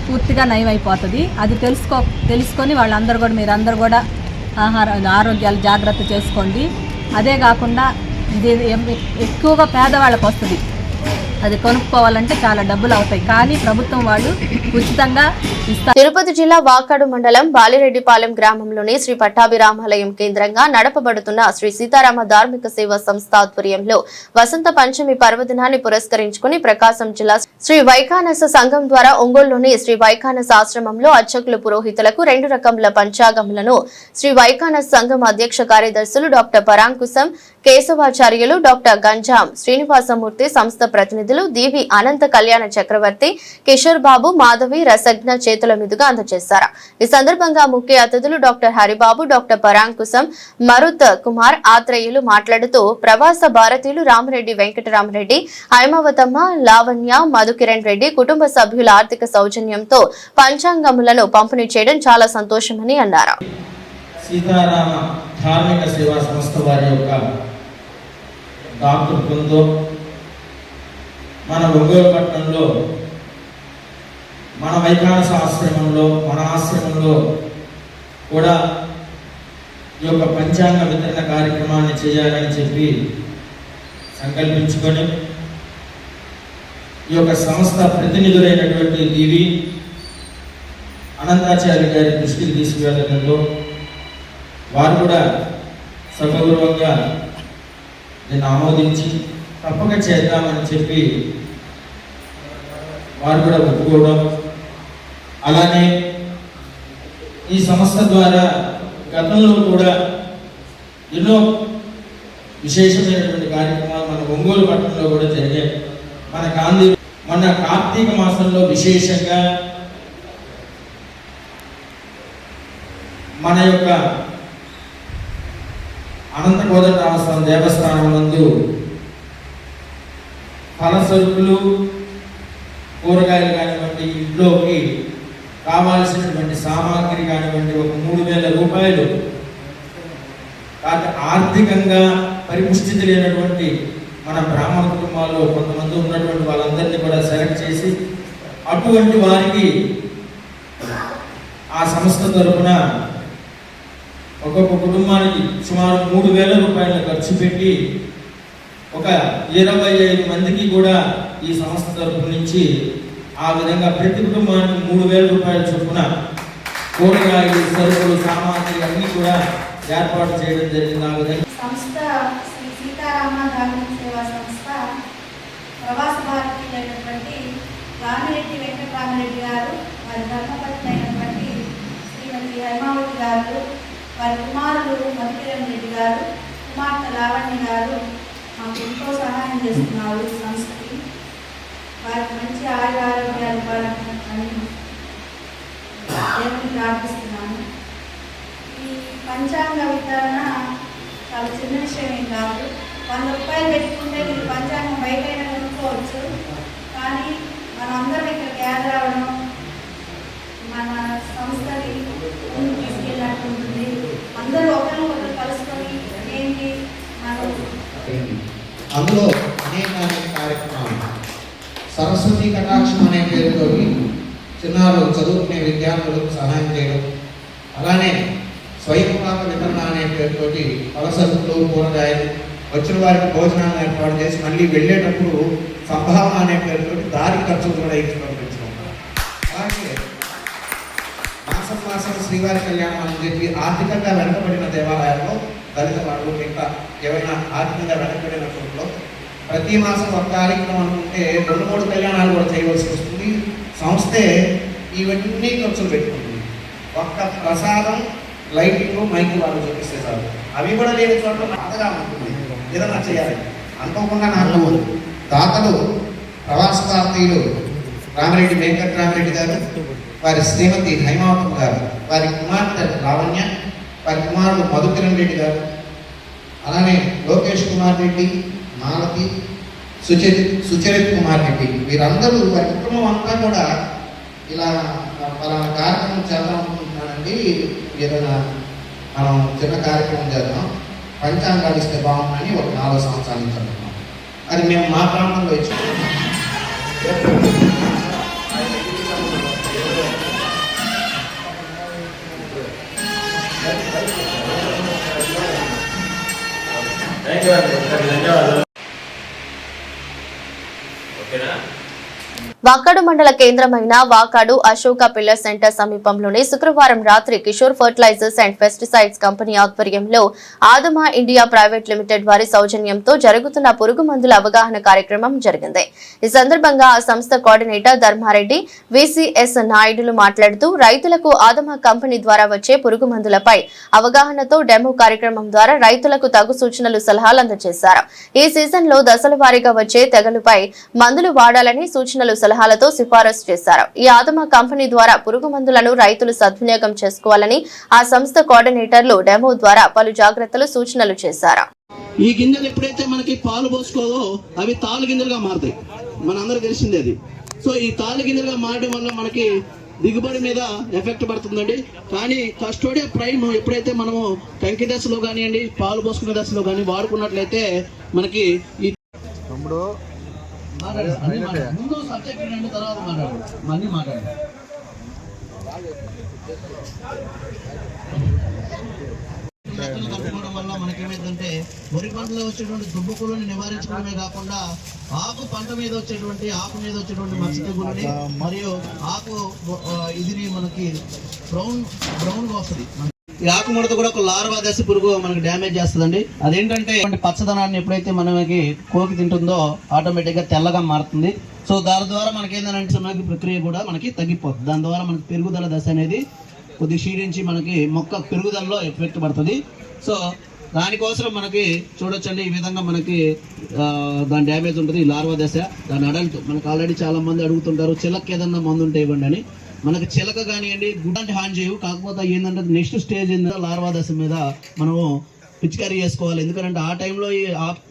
పూర్తిగా నయమైపోతుంది. అది తెలుసుకొని వాళ్ళందరూ కూడా, మీరందరూ కూడా ఆరోగ్యాలు జాగ్రత్త చేసుకోండి. అదే కాకుండా ఇది ఎక్కువగా పేదవాళ్ళకు వస్తుంది. అది కొనుక్కోవాలంటే చాలా డబ్బులు అవుతాయి, కానీ ప్రభుత్వం వాళ్ళు ఉచితంగా ఇస్తారు.
తిరుపతి జిల్లా వాకాడు మండలం బాలిరెడ్డిపాలెం గ్రామంలోని శ్రీ పట్టాభిరామాలయం కేంద్రంగా నడపబడుతున్న శ్రీ సీతారామ ధార్మిక సేవా సంస్థ ఆధ్వర్యంలో వసంత పంచమి పర్వదినాన్ని పురస్కరించుకుని ప్రకాశం జిల్లా శ్రీ వైఖానస సంఘం ద్వారా ఒంగోలులోని శ్రీ వైఖానస ఆశ్రమంలో అర్చకులు పురోహితులకు 2 రకముల పంచాంగములను శ్రీ వైఖానస సంఘం అధ్యక్ష కార్యదర్శులు డాక్టర్ పరాంకుశం కేశవాచార్యులు, డాక్టర్ గంజాం శ్రీనివాసమూర్తి, సంస్థ ప్రతినిధులు దీవి అనంత కళ్యాణ చక్రవర్తి, కిషోర్ బాబు, మాధవి రసజ్ఞ చేతుల మీదుగా అందజేశారు. ఈ సందర్భంగా ముఖ్య అతిథులు డాక్టర్ హరిబాబు, డాక్టర్ పరాంకుశం, మరుత్ కుమార్ ఆత్రేయులు మాట్లాడుతూ ప్రవాస భారతీయులు రామరెడ్డి వెంకటరామరెడ్డి, హైమావతమ్మ, లావణ్య, మధుకిరణ్ రెడ్డి కుటుంబ సభ్యుల ఆర్థిక సౌజన్యంతో పంచాంగములను పంపిణీ చేయడం చాలా సంతోషమని అన్నారు.
సీతారామ ధార్మిక సేవా సంస్థ వారి యొక్క డాక్టర్ బృందం మన ఒంగోలు పట్టణంలో, మన వైఖానస ఆశ్రమంలో, మన ఆశ్రమంలో కూడా ఈ యొక్క పంచాంగ వితరణ కార్యక్రమాన్ని చేయాలని చెప్పి సంకల్పించుకొని ఈ యొక్క సంస్థ ప్రతినిధులైనటువంటి దీవి అనంతాచార్య గారి దృష్టికి తీసుకువెళ్ళడంలో వారు కూడా సగౌరవంగా దీన్ని ఆమోదించి తప్పక చేద్దామని చెప్పి వారు కూడా ఒప్పుకోవడం, అలానే ఈ సంస్థ ద్వారా గతంలో కూడా ఎన్నో విశేషమైనటువంటి కార్యక్రమాలు మన ఒంగోలు పట్టణంలో కూడా జరిగాయి. మన కార్తీక మాసంలో విశేషంగా మన యొక్క అనంత కోదండరామస్వామి దేవస్థానం నందు ఫల సరుకులు, కూరగాయలు కానివ్వండి, ఇంట్లోకి కావాల్సినటువంటి సామాగ్రి కానివ్వండి, ఒక 3,000 రూపాయలు ఆర్థికంగా పరిపుష్టి లేనటువంటి మన బ్రాహ్మణ కుటుంబాల్లో కొంతమంది ఉన్నటువంటి వాళ్ళందరినీ కూడా సెలెక్ట్ చేసి అటువంటి వారికి ఆ సంస్థ తరఫున ఒక్కొక్క కుటుంబానికి సుమారు 3,000 రూపాయలు ఖర్చు పెట్టి ఒక 25 మందికి కూడా ఈ సంస్థ తరఫు నుంచి ఆ విధంగా ప్రతి కుటుంబానికి 3,000 రూపాయల చొప్పున కూరగాయలు, సరుకులు, సామాగ్రి అన్నీ కూడా ఏర్పాటు చేయడం జరిగింది. ఆ విధంగా
సంస్థ శ్రీ సీతారామ గ్రామీణ సేవా సంస్థ ప్రవాస భారతీయులైనటువంటి రామిరెడ్డి వెంకటరామరెడ్డి గారు, వారి ధర్మపత్ని అయినటువంటి శ్రీమతి హైమావతి గారు, వారి కుమారులు మధుకిరణ్ రెడ్డి గారు, కుమార్తె లావణ్య గారు మాకు ఎంతో సహాయం చేస్తున్నారు. ఈ సంస్థకి వారికి మంచి ఆరోగ్యాలు ఇవ్వాలని దేవుని ప్రార్థిస్తున్నాను. ఈ పంచాంగ వితరణ చాలా చిన్న విషయం కాదు. 100 రూపాయలు పెట్టుకుంటే మీరు పంచాంగం బయటైనా కొనుక్కోవచ్చు, కానీ మనందరం ఇక్కడ గ్యాదర్ అవ్వడం మన సంస్థని ముందుకు తీసుకెళ్ళినట్టు ఉంటుంది. అందరూ ఒకరినొకరు కలుసుకొని ఏంటి మనం
అందులో అనేక కార్యక్రమాలు, సరస్వతి కటాక్షం అనే పేరుతో చిన్నారులు చదువుకునే విద్యార్థులకు సహాయం చేయడం, అలానే స్వయంపాక వితరణ అనే పేరుతోటి ఫలసరుకులు, కూరగాయలు వచ్చిన వారికి భోజనాలను ఏర్పాటు చేసి మళ్ళీ వెళ్ళేటప్పుడు సంభావన అనే పేరుతోటి దారి ఖర్చులు కూడా ఇచ్చుకొని పెంచుకుంటారు. అలాగే మాసం శ్రీవారి కళ్యాణం అని చెప్పి ఆర్థికంగా వెనకబడిన దేవాలయాల్లో దళిత వాళ్ళు ఇంకా ఏవైనా ఆర్థికంగా వెనకబడిన చోట్ల ప్రతి మాసం ఒక కార్యక్రమం అనుకుంటే 2-3 కళ్యాణాలు కూడా చేయవలసి వస్తుంది. సంస్థే ఇవన్నీ ఖర్చులు పెట్టుకుంటుంది. ఒక్క ప్రసాదం, లైటింగ్, మైకి వాళ్ళు చూపిస్తే చాలు. అవి కూడా లేని చోట్ల బాధగా ఉంటుంది, ఏదైనా చేయాలి అనుకోకుండా. నాకు దాతలు ప్రవాస భారతీయులు రామిరెడ్డి వెంకటరామరెడ్డి గారు, వారి శ్రీమతి హైమావతమ్మ గారు, వారి కుమార్తె లావణ్య, వారి కుమారుడు మధుకిరణ్ రెడ్డి గారు, అలానే లోకేష్ కుమార్ రెడ్డి, మాలతి, సుచరిత్ కుమార్ రెడ్డి, వీరందరూ వారి కుటుంబం అంతా కూడా ఇలా పలానా కార్యక్రమం చేద్దాం అనుకుంటున్నానండి, ఏదైనా మనం చిన్న కార్యక్రమం చేద్దాం, పంచాంగాలు ఇస్తే బాగుందని ఒక 4 సంవత్సరాల నుంచి అనుకున్నాం. అది మేము మా ప్రాంతంలో ఇచ్చుకున్నాం.
వాకాడు మండల కేంద్రమైన వాకాడు అశోక పిల్లర్ సెంటర్ సమీపంలోని శుక్రవారం రాత్రి Kishore fertilizers and pesticides company ఆధ్వర్యంలో ఆదమా ఇండియా ప్రైవేట్ లిమిటెడ్ వారి సౌజన్యంతో జరుగుతున్న పురుగు మందుల అవగాహన కార్యక్రమం జరిగింది. ఈ సందర్భంగా ఆ సంస్థ కోఆర్డినేటర్ ధర్మారెడ్డి, విసిఎస్ నాయుడులు మాట్లాడుతూ రైతులకు ఆదమా కంపెనీ ద్వారా వచ్చే పురుగు మందులపై అవగాహనతో డెమో కార్యక్రమం ద్వారా రైతులకు తగు సూచనలు, సలహాలు అందజేశారు. ఈ సీజన్ లో దశల వారీగా వచ్చే తెగలుపై మందులు వాడాలని సూచనలు, సలహాలతో సిఫారసు చేశారు. ఈ ఆదమా కంపెనీ ద్వారా పురుగు మందులను రైతులు సద్వినియోగం చేసుకోవాలని ఆ సంస్థ కోఆర్డినేటర్లు డెమో ద్వారా పలు జాగ్రత్తలు, సూచనలు చేశారు.
ఈ గింజలు ఎప్పుడైతే మనకి పాలు పోసుకోదో అవి తాలు గింజలుగా మారుతాయి, మనందరికీ తెలిసిందే అది. సో ఈ తాలు గింజలుగా మారడం వల్ల మనకి దిగుబడి మీద ఎఫెక్ట్ పడుతుందండి. కానీ కస్టోడియా ప్రైమ్ ఎప్పుడైతే మనము కంకి దశలో కానివ్వండి, పాలు పోసుకునే దశలో కానీ వాడుకున్నట్లయితే మనకి ఈ ముందు సబ్జెక్ట్ రెండు తర్వాత మళ్ళీ మాట్లాడు. కలుపుకోవడం వల్ల మనకేమైందంటే వరి పంటలో వచ్చేటువంటి దుబ్బకులను నివారించడమే కాకుండా ఆకు పంట మీద వచ్చేటువంటి ఆకు మీద వచ్చేటువంటి మచ్చ తెగులని మరియు ఆకు ఇది మనకి బ్రౌన్ గా వస్తుంది. ఈ ఆకుముడత కూడా ఒక లార్వా దశ పురుగు మనకి డ్యామేజ్ చేస్తుందండి. అదేంటంటే పచ్చదనాన్ని ఎప్పుడైతే మనకి కోకి తింటుందో ఆటోమేటిక్ గా తెల్లగా మారుతుంది. సో దాని ద్వారా మనకి ఏంటంటే సమాగి ప్రక్రియ కూడా మనకి తగ్గిపోతుంది. దాని ద్వారా మనకి పెరుగుదల దశ అనేది కొద్దిగా క్షీణించి మనకి మొక్క పెరుగుదలలో ఎఫెక్ట్ పడుతుంది. సో దానికోసం మనకి చూడొచ్చండి, ఈ విధంగా మనకి దాని డ్యామేజ్ ఉంటుంది. ఈ లార్వా దశ, దాని అడల్ట్ మనకు ఆల్రెడీ చాలా మంది అడుగుతుంటారు చిలక ఏదన్నా మందు ఉంటే ఇవ్వండి అని. మనకి చిలక కానివ్వండి గుడ్డంటే హాని చేయవు, కాకపోతే ఏంటంటే నెక్స్ట్ స్టేజ్ ఏంటంటే లార్వా దశ మీద మనము పిచికారీ చేసుకోవాలి. ఎందుకంటే ఆ టైంలో ఈ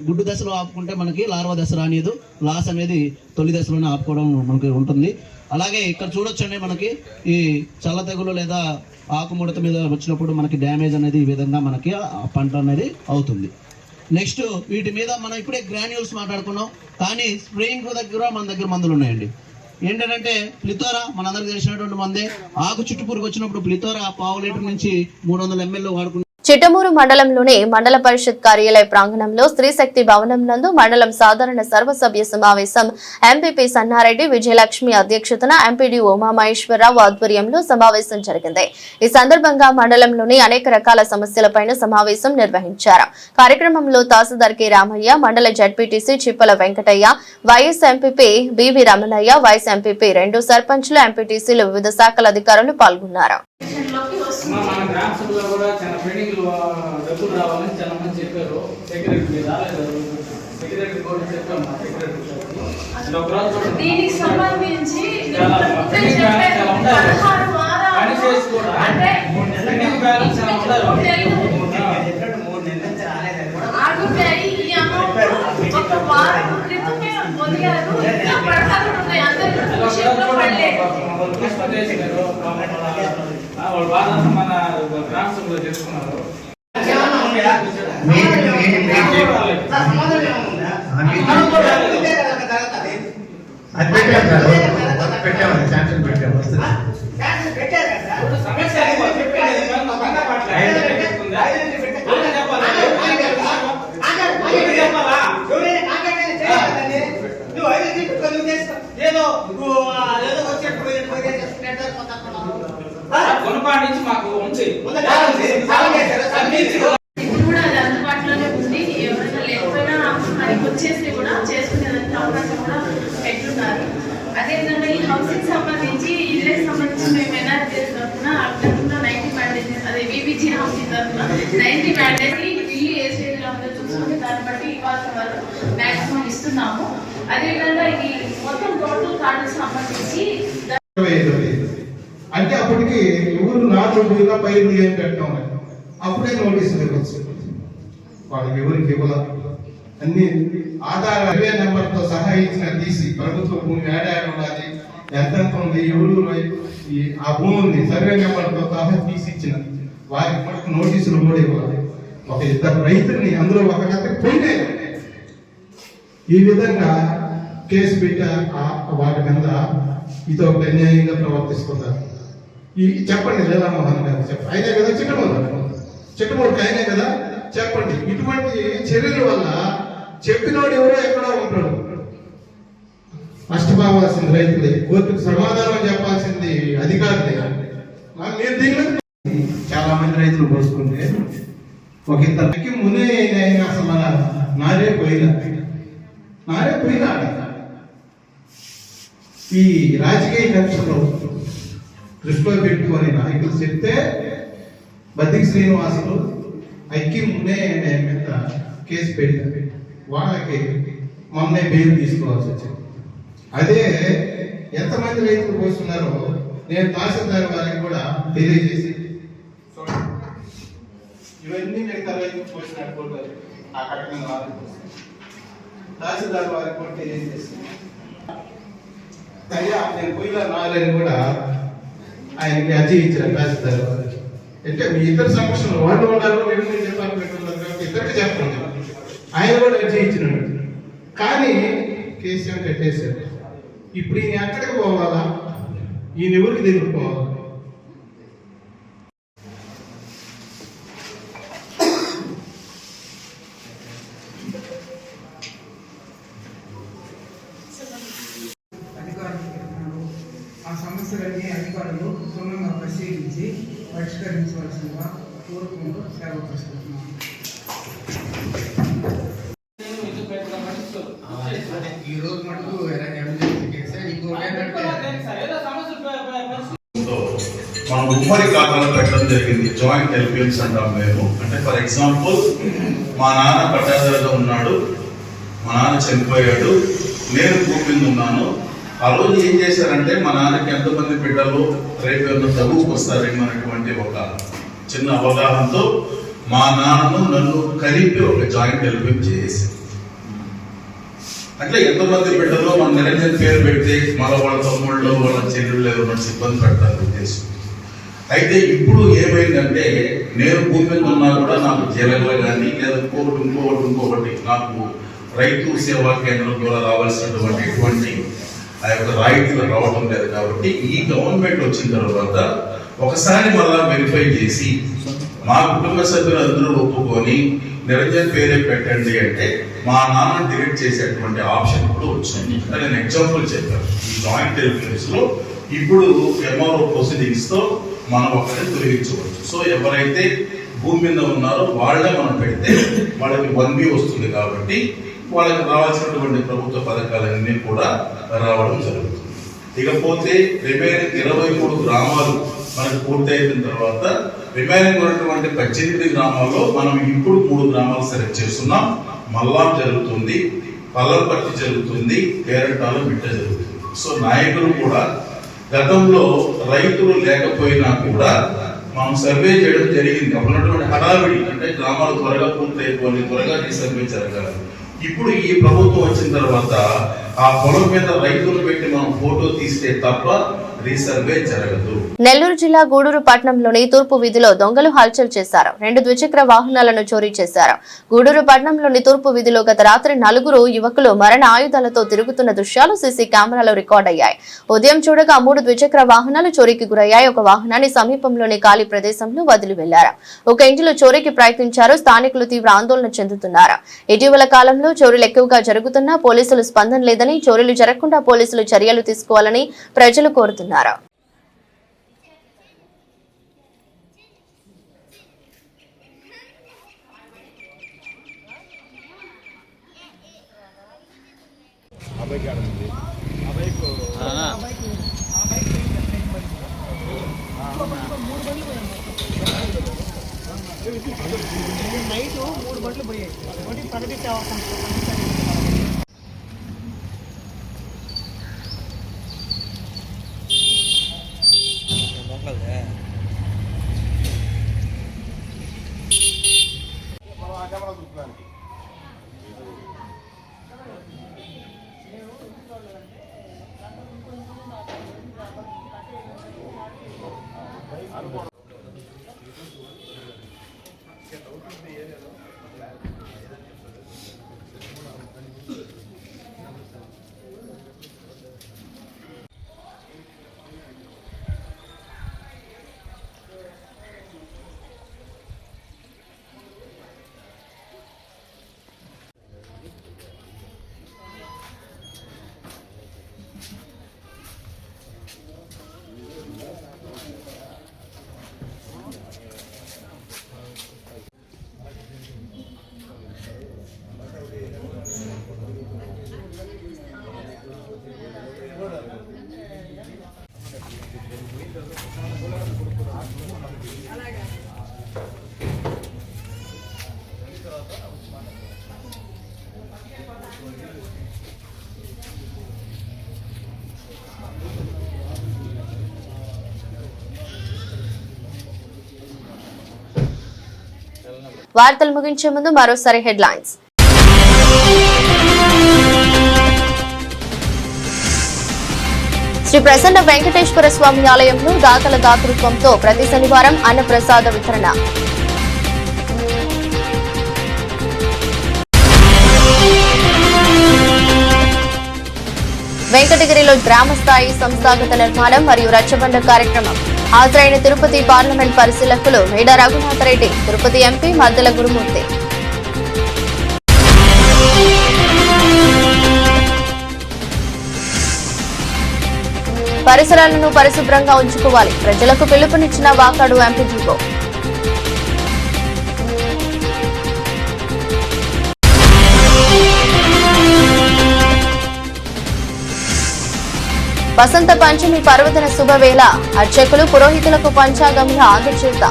గుడ్డు దశలో ఆపుకుంటే మనకి లార్వా దశ రానియదు, లాస్ అనేది తొలి దశలోనే ఆపుకోవడం మనకి ఉంటుంది. అలాగే ఇక్కడ చూడొచ్చండి, మనకి ఈ చల్ల తెగులు లేదా ఆకుముడత మీద వచ్చినప్పుడు మనకి డ్యామేజ్ అనేది ఈ విధంగా మనకి పంట అనేది అవుతుంది. నెక్స్ట్ వీటి మీద మనం ఇప్పుడే గ్రాన్యూల్స్ మాట్లాడుకున్నాం, కానీ స్ప్రేయింగ్ దగ్గర మన దగ్గర మందులు ఉన్నాయండి. ఏంటంటే ప్లితోరా మనందరికి తెలిసినటువంటి మందే. ఆకు చుట్టు పురుగు వచ్చినప్పుడు ప్లితోరా 1/2 లీటర్ నుంచి 300 ml వాడుకుంటాం.
చిట్టమూరు మండలంలోని మండల పరిషత్ కార్యాలయ ప్రాంగణంలో స్త్రీశక్తి భవనం నందు మండలం సాధారణ సర్వసభ్య సమావేశం ఎంపీపీ సన్నారెడ్డి విజయలక్ష్మి అధ్యక్షతన ఎంపీడీ ఉమామహేశ్వరరావు ఆధ్వర్యంలో సమావేశం జరిగింది. ఈ సందర్భంగా మండలంలోని అనేక రకాల సమస్యలపైన సమావేశం నిర్వహించారు. కార్యక్రమంలో తహసీల్దార్ K Ramaiah, mandal ZPTC Chippala Venkataiah, vice MPP BV Ramanaiah, vice MPP 2 సర్పంచ్లు, ఎంపీటీసీలు, వివిధ శాఖల అధికారులు పాల్గొన్నారు.
మన గ్రామ సభలో కూడా చాలా పెండింగ్లు డబ్బులు రావాలని చాలా మంది చెప్పారు. సెక్రటరీ రాలేదు, సెక్రటరీ కూడా చెప్పాము. మా సెక్రటరీ
దీనికి సంబంధించి
చాలా ఉండాలి, పని చేసి కూడా పెండింగ్ బ్యాలెన్స్ చాలా ఉండాలి. వాళ్ళు బాగా మన గ్రామ సభలో చేసుకున్నారు. కొనపాటి నుంచి మాకు ఉంచి
కూడా అది అందుబాటులోనే ఉంది. ఎవరైనా లేకపోయినా అది వచ్చేసి కూడా చేసుకునేదానికి అవకాశం కూడా పెట్టున్నారు. అదేవిధంగా ఈ హౌసింగ్ సంబంధించి ఇళ్ళకి సంబంధించి మేము ఎన్ఆర్జీ తరఫున అక్కడ 90 బ్యాండేజ్, అదే బీబీజీ హౌసింగ్ తరఫున 90 బ్యాండేజ్ ఇల్లు ఏ స్టేజ్లో ఉందో చూసుకుని దాన్ని బట్టి ఇవ్వాల్సిన వాళ్ళు మ్యాక్సిమం ఇస్తున్నాము. అదేవిధంగా ఈ మొత్తం టోటల్ కార్డు సంబంధించి
అంటే అప్పటికి ఎవరు నాలుగు పైరు ఏం పెట్టాం, అప్పుడే నోటీసులు ఇవ్వచ్చు. వాళ్ళకి ఎవరికి ఇవ్వాల అన్ని ఆధార్ సర్వే నెంబర్తో సహా ఇచ్చిన తీసి ప్రభుత్వ భూమి ఏడాది ఉండాలి, ఎంత ఉంది, ఎవరు ఆ భూమిని సర్వే నెంబర్తో సహా తీసి ఇచ్చిన వారికి మనకు నోటీసులు కూడా ఇవ్వాలి. ఒక 2 రైతుల్ని అందులో ఒక కథ పోయినే ఈ విధంగా కేసు పెట్టి వాటి మీద ఇదో అన్యాయంగా ప్రవర్తిస్తున్నారు. ఈ చెప్పండి లీలామోహన్ గారు చెప్పండి, అయినా కదా చిట్టమూడికి అయినా కదా చెప్పండి. ఇటువంటి చర్యల వల్ల చెప్పినోడు ఎవరో ఎక్కడో ఉంటాడు. నష్టపోవాల్సింది రైతులే, కోర్టుకు సమాధానం చెప్పాల్సింది అధికారులే. మీరు దీనిలో చాలా మంది రైతులు పోసుకుంటే ఒక ఇంతకి మునే అసలు మన నారే పోయినా ఈ రాజకీయ కక్షలో దృష్టిలో పెట్టుకొని నాయకులు చెప్తే బద్దికి శ్రీనివాసులు అక్కి మునే మీద కేసు పెట్టారు. వాళ్ళకి మొన్నే బెయిల్ తీసుకోవాల్సి వచ్చింది. అదే ఎంతమంది రైతులు పోస్తున్నారో నేను తహసీల్దార్ వారికి కూడా తెలియజేసి, ఇవన్నీ మిగతా రైతులు పోసినట్టు అక్కడ తహసీల్దార్ వారికి కూడా తెలియజేసి అయ్యా నేను పోయినా నాలని కూడా ఆయనకి అర్జీ ఇచ్చారు తహసీల్దార్ వారికి. అంటే మీ ఇద్దరు సమస్యలు వాళ్ళు ఉన్నారు, రెవెన్యూ డిపార్ట్మెంట్ ఉన్నారు కాబట్టి ఇద్దరికి చెప్పండి. ఆయన కూడా అర్జీ ఇచ్చినాడు, కానీ కేసీఎం కట్టేశారు. ఇప్పుడు ఈయన ఎక్కడికి పోవాలా, ఈయన ఎవరికి తిరుగుకోవాలా?
ఆ సమస్యలన్నీ అధికారులు క్షుణ్ణంగా పరిశీలించి పరిష్కరించవలసిందిగా కోరుకుంటూ సేవ చేసుకుంటున్నాను. ఈ రోజు మటుకు ఎమర్జెన్సీ కేసే. ఇంకోటి ఏంటంటే
మనం
ఉమ్మడి ఖాతాలో పెట్టడం జరిగింది. జాయింట్ ఎల్పిఎంస్ అంటాం మేము. అంటే ఫర్ ఎగ్జాంపుల్ మా నాన్న పట్టాదారుగా ఉన్నాడు, మా నాన్న చనిపోయాడు, నేను భూమి మీద ఉన్నాను. ఆ రోజు ఏం చేశారంటే మా నాన్నకి ఎంతమంది బిడ్డలు రేపు ఏమన్నా చదువుకు వస్తారేమో అనేటువంటి ఒక చిన్న అవగాహనతో మా నాన్నను నన్ను కలిపి ఒక జాయింట్ ఎల్పిఎం చేసి, అట్లా ఎంతమంది బిడ్డలు మన నిరంజన్ పేరు పెడితే మళ్ళీ వాళ్ళ తమ్ముళ్ళు వాళ్ళ చెల్లెళ్ళు ఎవరు సిబ్బంది పెడతారు ఉద్దేశం. అయితే ఇప్పుడు ఏమైందంటే నేను భూమి మీద ఉన్నా కూడా నాకు జలగలు కానీ లేదా ఇంకొకటి నాకు రైతు సేవా కేంద్రం ద్వారా రావాల్సినటువంటి ఎటువంటి ఆ యొక్క రాయితీలు రావడం లేదు. కాబట్టి ఈ గవర్నమెంట్ వచ్చిన తర్వాత ఒకసారి మళ్ళా వెరిఫై చేసి మా కుటుంబ సభ్యులందరూ ఒప్పుకొని నిరంజన్ పేరే పెట్టండి అంటే మా నాన్న డిలీట్ చేసేటువంటి ఆప్షన్ ఇప్పుడు వచ్చింది. నేను ఎగ్జాంపుల్ చెప్పాను. ఈ జాయింట్ ఎల్పిఎస్ లో ఇప్పుడు ఎంఆర్ఓ ప్రొసీడింగ్స్ తో మనం ఒకరిని తొలగించవచ్చు. సో ఎవరైతే భూమి మీద ఉన్నారో వాళ్ళే మనం పెడితే వాళ్ళకి 1B వస్తుంది. కాబట్టి వాళ్ళకి రావాల్సినటువంటి ప్రభుత్వ పథకాలన్నీ కూడా రావడం జరుగుతుంది. ఇకపోతే రిమైనింగ్ 23 గ్రామాలు మనకు పూర్తి అయిన తర్వాత రిమైనింగ్ ఉన్నటువంటి 18 గ్రామాల్లో మనం ఇప్పుడు 3 గ్రామాలు సెలెక్ట్ చేస్తున్నాం. మల్లాం జరుగుతుంది, పల్లపర్తి జరుగుతుంది, పేరంటాలు బిడ్డ జరుగుతుంది. సో నాయకులు కూడా గతంలో రైతులు లేకపోయినా కూడా మనం సర్వే చేయడం జరిగింది. అప్పుడున్నటువంటి హడావిడి అంటే గ్రామాలు త్వరగా పూర్తి అయిపోయి త్వరగా రీసర్వే జరగాలి. ఇప్పుడు ఈ ప్రభుత్వం వచ్చిన తర్వాత ఆ పొలం మీద రైతులు పెట్టి మనం ఫోటో తీస్తే తప్ప రీసర్వే జరగదు.
నెల్లూరు జిల్లా గూడూరు పట్టణంలోని తూర్పు వీధిలో దొంగలు హల్చల్ చేశారు. 2 ద్విచక్ర వాహనాలను చోరీ చేశారు. గూడూరు పట్టణంలోని తూర్పు వీధిలో గత రాత్రి 4 యువకులు మరణ ఆయుధాలతో తిరుగుతున్న దృశ్యాలు సీసీ కెమెరాలో రికార్డయ్యాయి. ఉదయం చూడగా 3 ద్విచక్ర వాహనాలు చోరీకి గురయ్యాయి. ఒక వాహనాన్ని సమీపంలోని ఖాళీ ప్రదేశంలో వదిలి వెళ్లారు. ఒక ఇంటిలో చోరీకి ప్రయత్నించారు. స్థానికులు తీవ్ర ఆందోళన చెందుతున్నారు. ఇటీవల కాలంలో చోరీలు ఎక్కువగా జరుగుతున్నా పోలీసులు స్పందన లేదని, చోరీలు జరగకుండా పోలీసులు చర్యలు తీసుకోవాలని ప్రజలు కోరుతున్నారు.
నైట్ 3 గంటలు పోయాయి. ఒకటి ప్రకటించే
వార్తలు ముగించే ముందు మరోసారి హెడ్లైన్స్. శ్రీ ప్రసన్న వెంకటేశ్వర స్వామి ఆలయంలో దాతల దాతృత్వంతో ప్రతి శనివారం అన్నప్రసాద వితరణ. వెంకటగిరిలో గ్రామస్థాయి సంస్థాగత నిర్మాణం మరియు రచ్చబండ కార్యక్రమం. హాజరైన తిరుపతి పార్లమెంట్ పరిశీలకులు మేడ రఘునాథరెడ్డి, తిరుపతి ఎంపీ మద్దెల గురుమూర్తి. పరిసరాలను పరిశుభ్రంగా ఉంచుకోవాలి, ప్రజలకు పిలుపునిచ్చిన వాకాడు ఎంపీడీఓ. వసంత పంచమి పర్వదిన శుభవేళ అర్చకులు పురోహితులకు పంచాంగంలో అందజేత.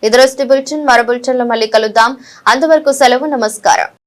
ఇది రోజు బులెటిన్. మరో బులెటిన్లో మళ్ళీ కలుద్దాం. అంతవరకు సెలవు. నమస్కారం.